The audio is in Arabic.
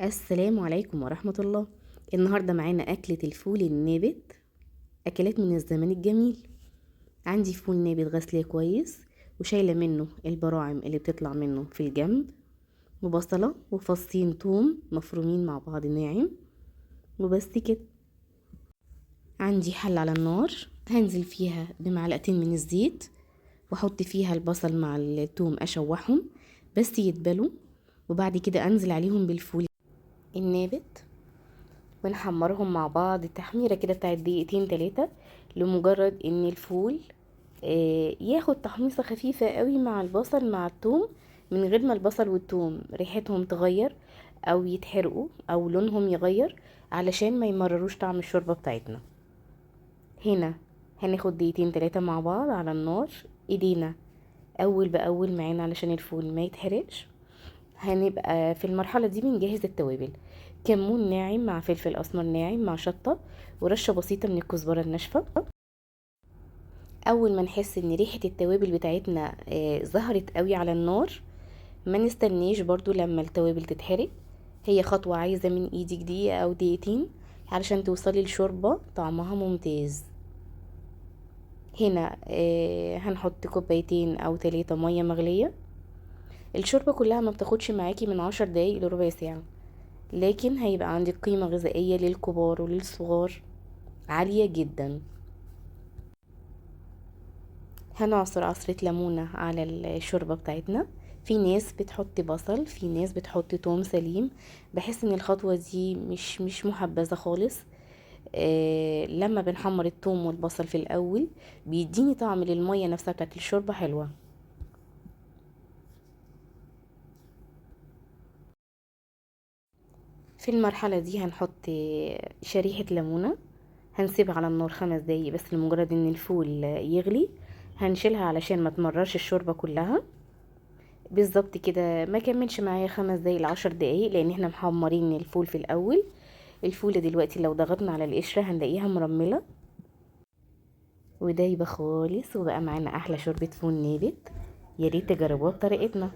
السلام عليكم ورحمة الله. النهاردة معانا أكلة الفول النابت، أكلات من الزمن الجميل. عندي فول نابت غسلاه كويس وشايلة منه البراعم اللي بتطلع منه في الجنب، وبصلة وفصين توم مفرومين مع بعض ناعم، وبس كده. عندي حل على النار هنزل فيها بمعلقتين من الزيت، واحط فيها البصل مع التوم اشوحهم بس يدبلوا، وبعد كده انزل عليهم بالفول النابت ونحمرهم مع بعض تحميرة كده بتاعت دقيقتين 3، لمجرد ان الفول ياخد تحميصة خفيفة قوي مع البصل مع الثوم، من غير ما البصل والثوم ريحتهم تغير او يتحرقوا او لونهم يغير، علشان ما يمرروش طعم الشوربة بتاعتنا. هنا هناخد دقيقتين 3 مع بعض على النار، ايدينا اول باول معانا علشان الفول ما يتحرقش. هنبقى في المرحلة دي بنجهز التوابل: كمون ناعم مع فلفل اسمر ناعم مع شطة ورشة بسيطة من الكزبرة الناشفة. اول ما نحس ان ريحة التوابل بتاعتنا ظهرت قوي على النار، ما نستنيش برضو لما التوابل تتحرق. هي خطوة عايزة من ايدك دقيقة او دقيقتين علشان توصلي الشوربة طعمها ممتاز. هنا هنحط كوبايتين او 3 مية مغلية. الشوربة كلها ما بتاخدش معاكي من 10 دقايق لربع ساعة، لكن هيبقى عندك قيمة غذائية للكبار وللصغار عالية جدا. هنعصر عصرة ليمونة على الشوربة بتاعتنا. في ناس بتحط بصل، في ناس بتحط توم سليم. بحس ان الخطوة دي مش محبذة خالص. لما بنحمر التوم والبصل في الاول بيديني طعم للمية نفسها بتاعت الشوربة حلوة. في المرحلة دي هنحط شريحة ليمونة، هنسيبها على النار 5 دقايق بس لمجرد ان الفول يغلي. هنشيلها علشان ما تمررش الشوربة كلها. بالظبط كده، ما كملش معايا 5 دقايق ل10 دقايق، لان احنا محمرين الفول في الاول. الفولة دلوقتي لو ضغطنا على القشرة هنلاقيها مرملة ودايبة خالص، وبقى معانا احلى شوربة فول نابت. يا ريت تجربوها بطريقتنا.